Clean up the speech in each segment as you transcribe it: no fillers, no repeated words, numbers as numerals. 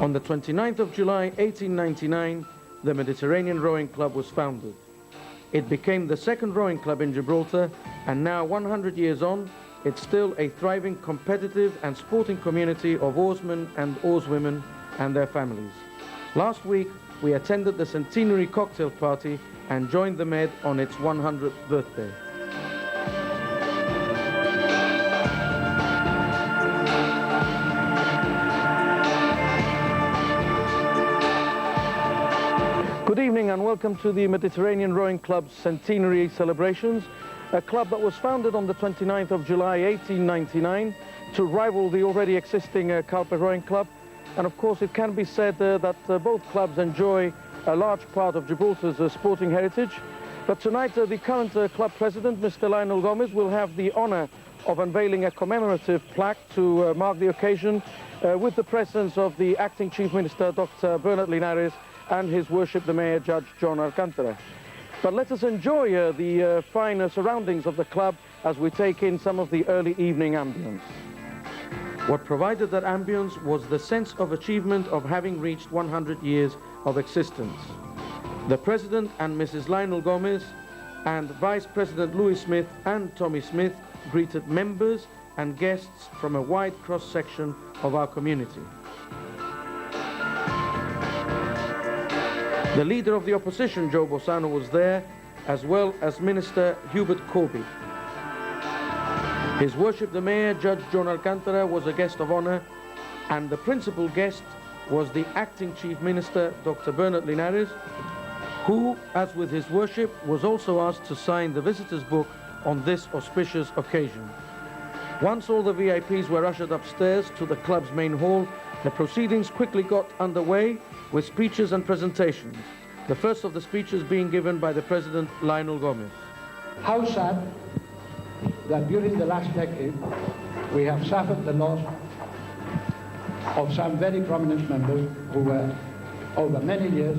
On the 29th of July 1899, the Mediterranean Rowing Club was founded. It became the second rowing club in Gibraltar, and now 100 years on, it's still a thriving, competitive and sporting community of oarsmen and oarswomen and their families. Last week, we attended the centenary cocktail party and joined the Med on its 100th birthday. Good evening and welcome to the Mediterranean Rowing Club's centenary celebrations, a club that was founded on the 29th of July 1899 to rival the already existing Calpe Rowing Club. And of course it can be said that both clubs enjoy a large part of Gibraltar's sporting heritage. But tonight the current club president, Mr. Lionel Gomez, will have the honor of unveiling a commemorative plaque to mark the occasion with the presence of the acting Chief Minister, Dr. Bernard Linares, and His Worship the Mayor, Judge John Alcantara. But let us enjoy the fine surroundings of the club as we take in some of the early evening ambience. What provided that ambience was the sense of achievement of having reached 100 years of existence. The President and Mrs. Lionel Gomez and Vice President Louis Smith and Tommy Smith greeted members and guests from a wide cross-section of our community. The leader of the opposition, Joe Bossano, was there, as well as Minister Hubert Corby. His Worship the Mayor, Judge John Alcantara, was a guest of honor, and the principal guest was the acting Chief Minister, Dr. Bernard Linares, who, as with His Worship, was also asked to sign the visitor's book on this auspicious occasion. Once all the VIPs were ushered upstairs to the club's main hall, the proceedings quickly got underway with speeches and presentations, the first of the speeches being given by the President, Lionel Gomez. How sad that during the last decade we have suffered the loss of some very prominent members who were over many years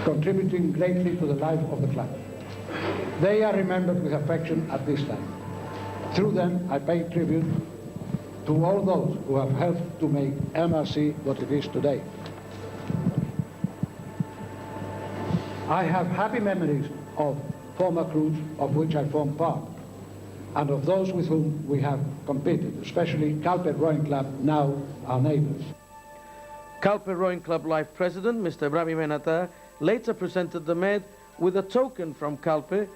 contributing greatly to the life of the club. They are remembered with affection at this time. Through them I pay tribute to all those who have helped to make MRC what it is today. I have happy memories of former crews of which I formed part, and of those with whom we have competed, especially Calpe Rowing Club, now our neighbors. Calpe Rowing Club Life President, Mr. Brami Menata, later presented the Med with a token from Calpe,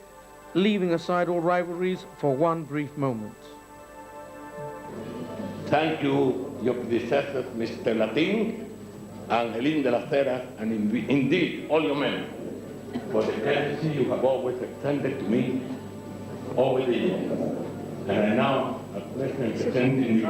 leaving aside all rivalries for one brief moment. Thank you, your predecessors, Mr. Latin, Angelin de la Cera, and indeed all your men, for the courtesy you have always extended to me over the years. And I now a pleasure in presenting you.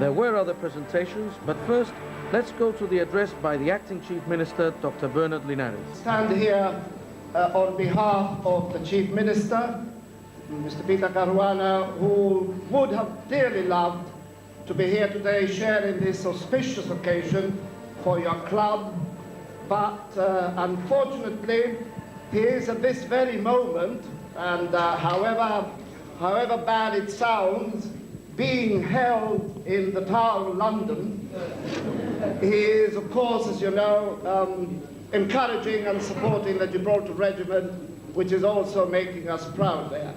There were other presentations, but first, let's go to the address by the acting Chief Minister, Dr. Bernard Linares. Stand here on behalf of the Chief Minister, Mr. Peter Caruana, who would have dearly loved to be here today sharing this auspicious occasion for your club, but unfortunately he is at this very moment, and however bad it sounds, being held in the Tower of London. He is, of course, as you know, encouraging and supporting the Gibraltar Regiment, which is also making us proud there.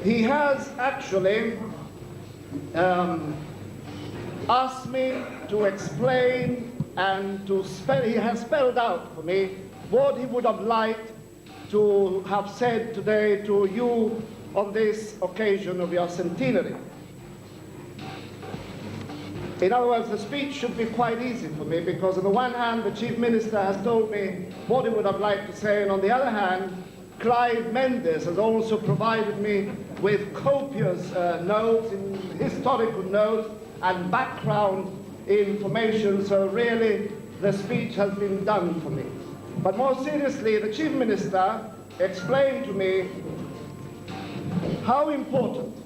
He has actually asked me to explain and he has spelled out for me what he would have liked to have said today to you on this occasion of your centenary. In other words, the speech should be quite easy for me, because on the one hand, the Chief Minister has told me what he would have liked to say, and on the other hand, Clive Mendes has also provided me with copious notes, historical notes, and background information, so really the speech has been done for me. But more seriously, the Chief Minister explained to me how important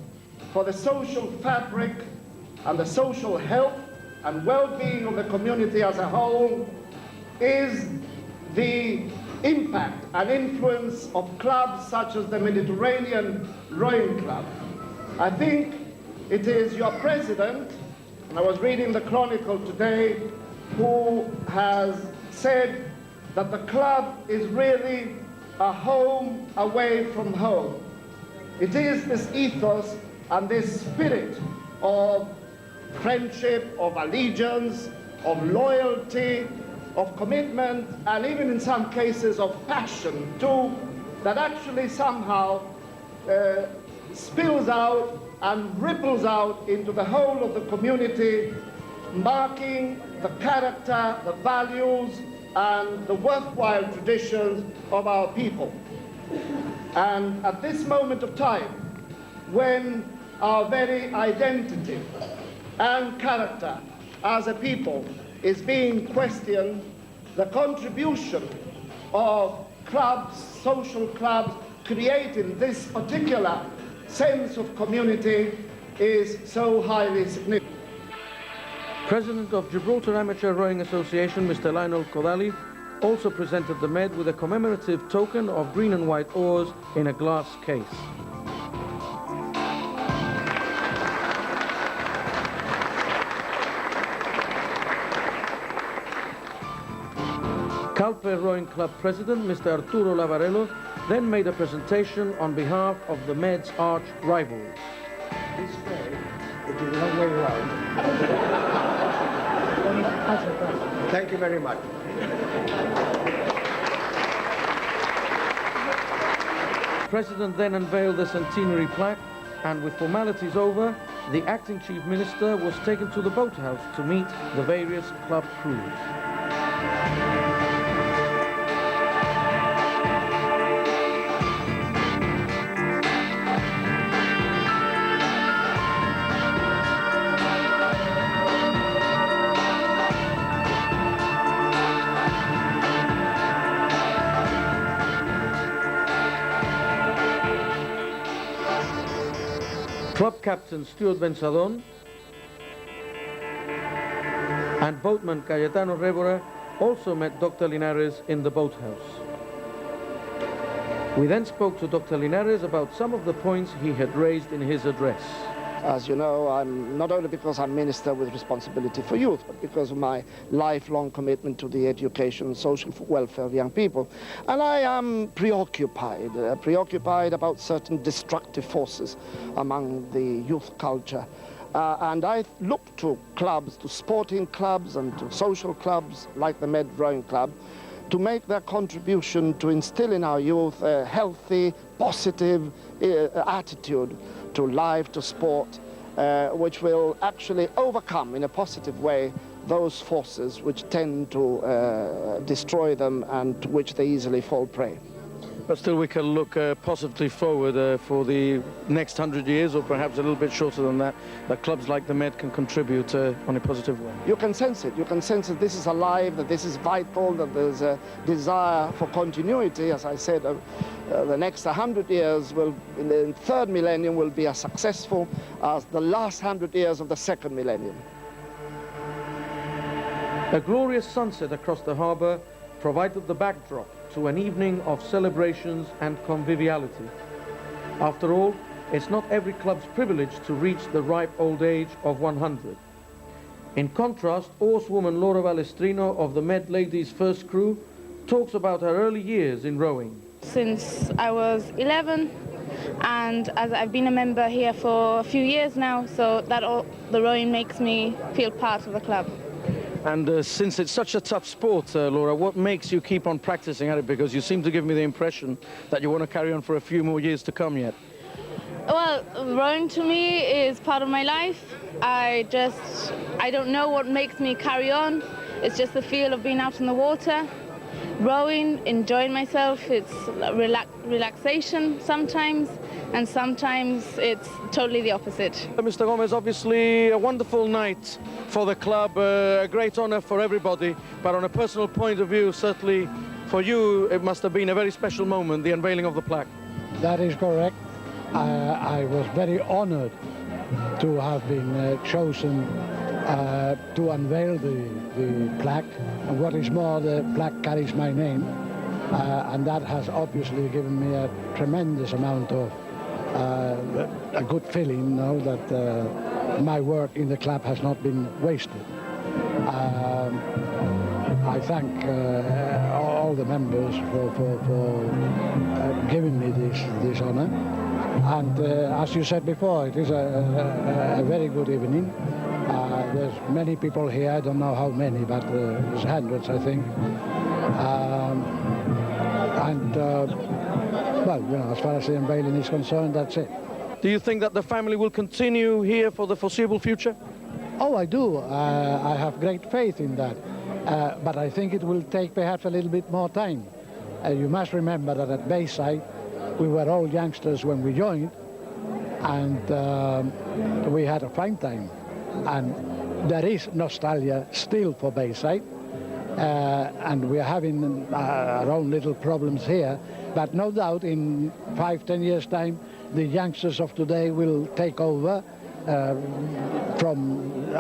for the social fabric and the social health and well-being of the community as a whole is the impact and influence of clubs such as the Mediterranean Rowing Club. I think it is your president, and I was reading the Chronicle today, who has said that the club is really a home away from home. It is this ethos and this spirit of friendship, of allegiance, of loyalty, of commitment, and even in some cases of passion too, that actually somehow spills out and ripples out into the whole of the community, marking the character, the values, and the worthwhile traditions of our people. And at this moment of time, when our very identity and character as a people is being questioned, the contribution of clubs, social clubs, creating this particular sense of community is so highly significant. President of Gibraltar Amateur Rowing Association, Mr. Lionel Kodali, also presented the med with a commemorative token of green and white oars in a glass case. Calpe Rowing Club President, Mr. Arturo Lavarello, then made a presentation on behalf of the Med's arch rivals. This way, which is a long way around. Thank you very much. The President then unveiled the centenary plaque, and with formalities over, the acting Chief Minister was taken to the boathouse to meet the various club crews. Club captain Stuart Bensadon and boatman Cayetano Rebora also met Dr. Linares in the boathouse. We then spoke to Dr. Linares about some of the points he had raised in his address. As you know, I'm not only because I'm minister with responsibility for youth, but because of my lifelong commitment to the education and social welfare of young people. And I am preoccupied about certain destructive forces among the youth culture. And I look to clubs, to sporting clubs and to social clubs like the Med Rowing Club, to make their contribution to instill in our youth a healthy, positive attitude to life, to sport, which will actually overcome in a positive way those forces which tend to destroy them and to which they easily fall prey. But still we can look positively forward for the next 100 years, or perhaps a little bit shorter than that clubs like the Med can contribute on a positive way. You can sense it. You can sense that this is alive, that this is vital, that there's a desire for continuity. As I said, the next 100 years in the third millennium will be as successful as the last 100 years of the second millennium. A glorious sunset across the harbour provided the backdrop to an evening of celebrations and conviviality. After all, it's not every club's privilege to reach the ripe old age of 100. In contrast, oarswoman Laura Balestrino of the Med Ladies First Crew talks about her early years in rowing. Since I was 11, and as I've been a member here for a few years now, so that the rowing makes me feel part of the club. And since it's such a tough sport, Laura, what makes you keep on practicing at it? Because you seem to give me the impression that you want to carry on for a few more years to come yet. Well, rowing to me is part of my life. I don't know what makes me carry on. It's just the feel of being out in the water, rowing, enjoying myself. It's relaxation sometimes, and sometimes it's totally the opposite. Mr. Gomez, obviously a wonderful night for the club, a great honor for everybody, but on a personal point of view, certainly for you, it must have been a very special moment, the unveiling of the plaque. That is correct. I was very honored to have been chosen to unveil the plaque. And what is more, the plaque carries my name, and that has obviously given me a tremendous amount of a good feeling, you know, that my work in the club has not been wasted. I thank all the members for giving me this honor. And as you said before, it is a very good evening. There's many people here, I don't know how many, but there's hundreds, I think. Well, you know, as far as the unveiling is concerned, that's it. Do you think that the family will continue here for the foreseeable future? Oh, I do. I have great faith in that. But I think it will take perhaps a little bit more time. You must remember that at Bayside, we were all youngsters when we joined, and we had a fine time. And there is nostalgia still for Bayside, and we're having our own little problems here. But no doubt in 5-10 years' time, the youngsters of today will take over from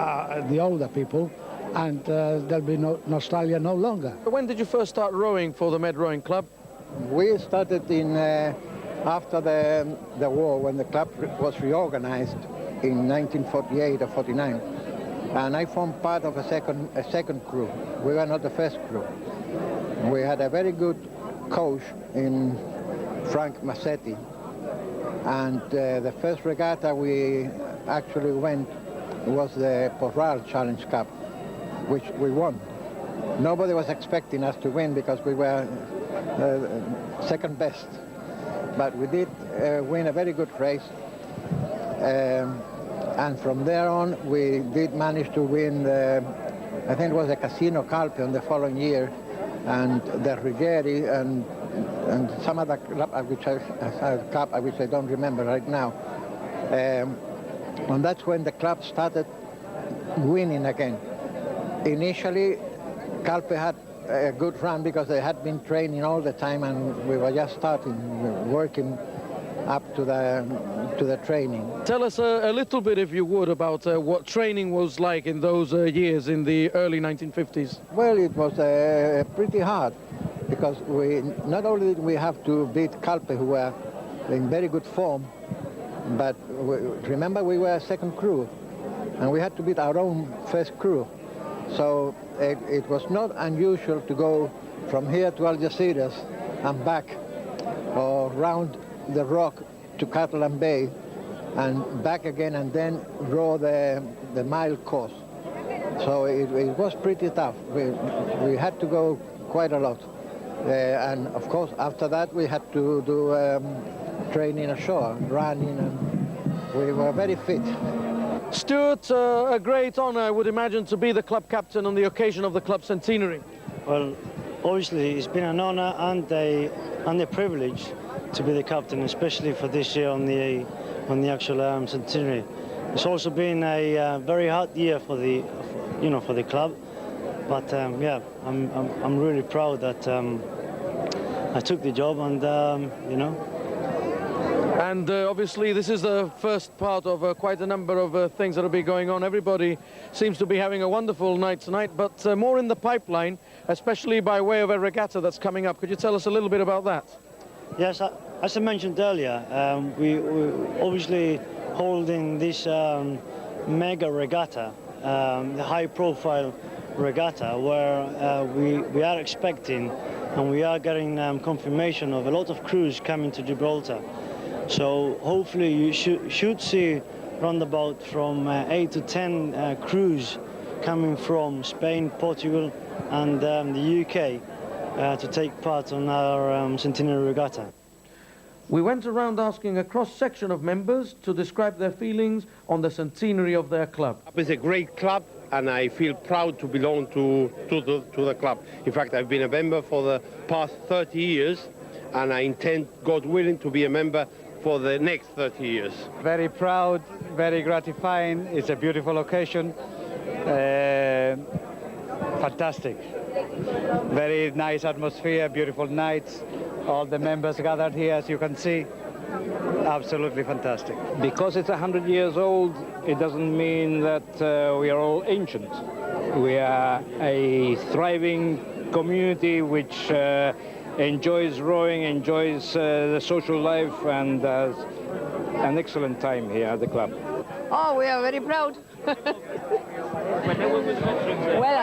the older people, and there'll be no nostalgia no longer. When did you first start rowing for the Med Rowing Club? We started in after the war, when the club was reorganized in 1948 or 49, and I formed part of a second crew. We were not the first crew. We had a very good coach in Frank Massetti, and the first regatta we actually went was the Porral Challenge Cup, which we won. Nobody was expecting us to win because we were second best, but we did win a very good race, and from there on we did manage to win I think it was a Casino Calpion the following year, and the Rigeri and some other club which I don't remember right now, and that's when the club started winning again. Initially, Calpe had a good run because they had been training all the time, and we were just starting working up to the training. Tell us a little bit, if you would, about what training was like in those years in the early 1950s. Well, it was pretty hard because we not only did we have to beat Calpe, who were in very good form, but remember we were a second crew, and we had to beat our own first crew. So it was not unusual to go from here to Algeciras and back, or round the rock to Catalan Bay and back again, and then row the mile course. So it was pretty tough. We had to go quite a lot. And of course, after that, we had to do training ashore, running, and we were very fit. Stuart, a great honor, I would imagine, to be the club captain on the occasion of the club centenary. Well, obviously it's been an honor and a privilege to be the captain, especially for this year on the actual centenary. It's also been a very hard year for the club, but yeah, I'm really proud that I took the job, and And obviously this is the first part of quite a number of things that will be going on. Everybody seems to be having a wonderful night tonight, but more in the pipeline, especially by way of a regatta that's coming up. Could you tell us a little bit about that? Yes, as I mentioned earlier, we're obviously holding this mega regatta, the high-profile regatta, where we are expecting and we are getting confirmation of a lot of crews coming to Gibraltar. So hopefully you should see roundabout from 8 to 10 crews coming from Spain, Portugal, and the UK to take part on our centenary regatta. We went around asking a cross-section of members to describe their feelings on the centenary of their club. It's a great club, and I feel proud to belong to the club. In fact, I've been a member for the past 30 years, and I intend, God willing, to be a member for the next 30 years. Very proud, very gratifying. It's a beautiful occasion. Fantastic. Very nice atmosphere, beautiful nights. All the members gathered here, as you can see. Absolutely fantastic. Because it's 100 years old, it doesn't mean that we are all ancient. We are a thriving community which enjoys rowing, enjoys the social life, and has an excellent time here at the club. Oh, we are very proud. Well,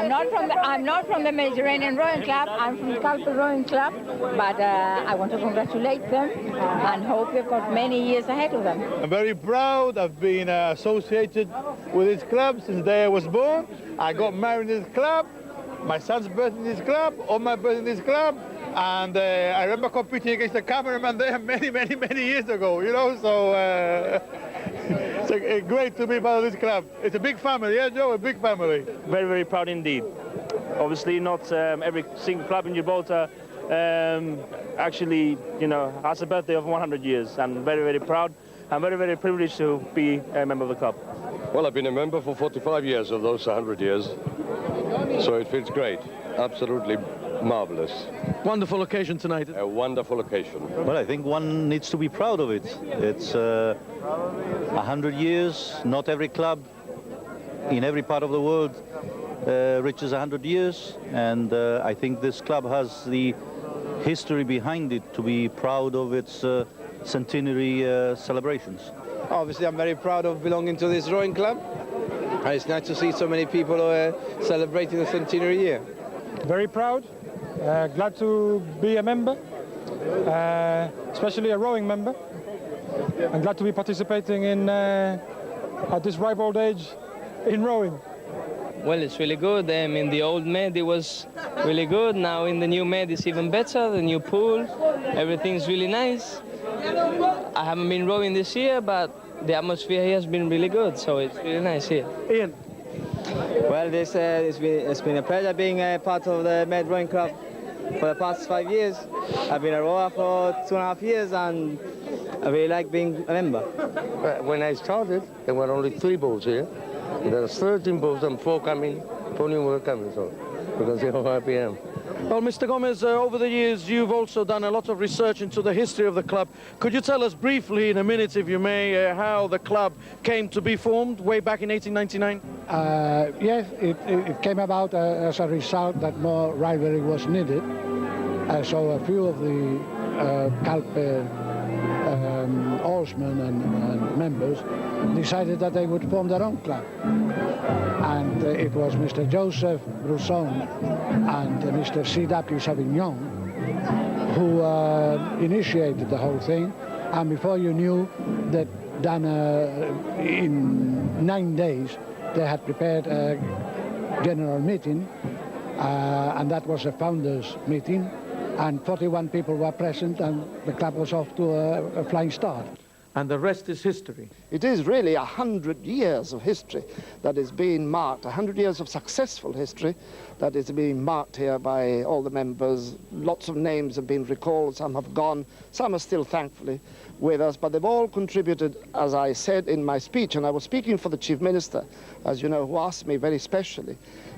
I'm not from the Mediterranean Rowing Club. I'm from the Calpe Rowing Club, but I want to congratulate them and hope we've got many years ahead of them. I'm very proud. I've been associated with this club since the day I was born. I got married in this club. My son's birth in this club, all my birth in this club, and I remember competing against the cameraman there many years ago, you know, so it's great to be part of this club. It's a big family, yeah, Joe, a big family. Very, very proud indeed. Obviously not every single club in Gibraltar actually, you know, has a birthday of 100 years. I'm very, very proud. I'm very, very privileged to be a member of the club. Well, I've been a member for 45 years of those 100 years, so it feels great. Absolutely marvelous. Wonderful occasion tonight. A wonderful occasion. Well, I think one needs to be proud of it. It's 100 years. Not every club in every part of the world reaches 100 years, and I think this club has the history behind it to be proud of its centenary celebrations. Obviously, I'm very proud of belonging to this rowing club, and it's nice to see so many people celebrating the centenary year. Very proud, glad to be a member, especially a rowing member. I'm glad to be participating in at this ripe old age in rowing. Well, it's really good. I mean, the old Med, it was really good. Now in the new Med, it's even better. The new pool, everything's really nice. I haven't been rowing this year, but the atmosphere here has been really good, so it's really nice here. Ian? Well, it's been a pleasure being a part of the Med Rowing Club for the past 5 years. I've been a rower for 2.5 years, and I really like being a member. When I started, there were only 3 boats here. There are 13 boats and 4 coming, 4 new were coming, so you can see how happy I am. Well, Mr. Gomez, over the years, you've also done a lot of research into the history of the club. Could you tell us briefly, in a minute, if you may, how the club came to be formed way back in 1899? Yes, it came about as a result that more rivalry was needed. So a few of the Calpe oarsmen and members decided that they would form their own club. And it was Mr. Joseph Brousson and Mr. C.W. Savignon who initiated the whole thing. And before you knew, they'd done in 9 days, they had prepared a general meeting, and that was a founders meeting. And 41 people were present, and the club was off to a flying start. And the rest is history. It is really 100 years of history that is being marked, 100 years of successful history that is being marked here by all the members. Lots of names have been recalled, some have gone, some are still thankfully with us, but they've all contributed, as I said in my speech, and I was speaking for the Chief Minister, as you know, who asked me very specially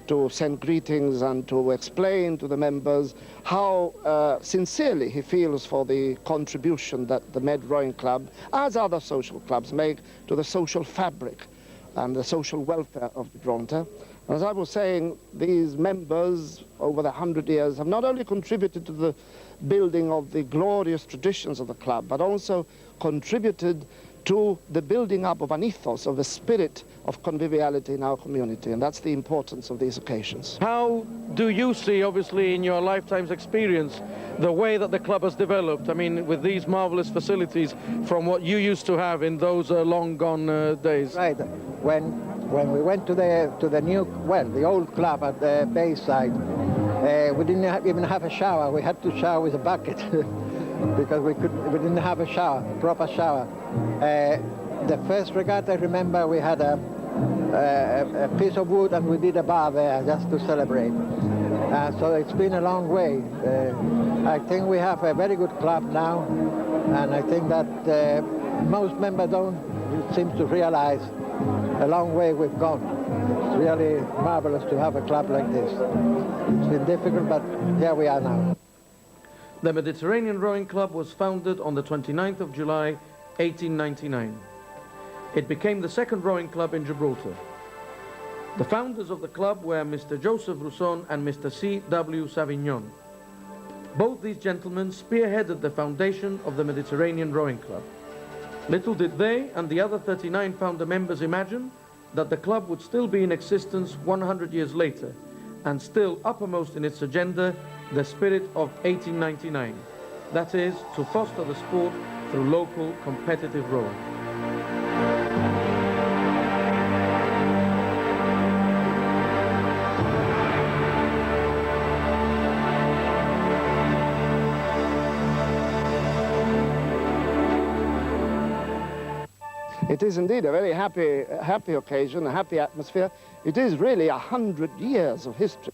to send greetings and to explain to the members how sincerely he feels for the contribution that the Med Rowing Club, as other social clubs, make to the social fabric and the social welfare of Gibraltar. As I was saying, these members over the 100 years have not only contributed to the building of the glorious traditions of the club, but also contributed to the building up of an ethos, of a spirit of conviviality in our community, and that's the importance of these occasions. How do you see, obviously, in your lifetime's experience, the way that the club has developed? I mean, with these marvelous facilities from what you used to have in those long gone days. Right. When we went to the new, well, the old club at the Bayside, we didn't even have a shower. We had to shower with a bucket because we didn't have a shower, proper shower. The first regatta, I remember we had a piece of wood and we did a bar there just to celebrate. So it's been a long way. I think we have a very good club now, and I think that most members don't seem to realize a long way we've gone. It's really marvelous to have a club like this. It's been difficult, but here we are now. The Mediterranean Rowing Club was founded on the 29th of July, 1899. It became the second rowing club in Gibraltar. The founders of the club were Mr. Joseph Rousson and Mr. C.W. Savignon. Both these gentlemen spearheaded the foundation of the Mediterranean Rowing Club. Little did they and the other 39 founder members imagine that the club would still be in existence 100 years later, and still uppermost in its agenda, the spirit of 1899. That is, to foster the sport through local competitive rowing. It is indeed a very happy occasion, a happy atmosphere. It is really 100 years of history.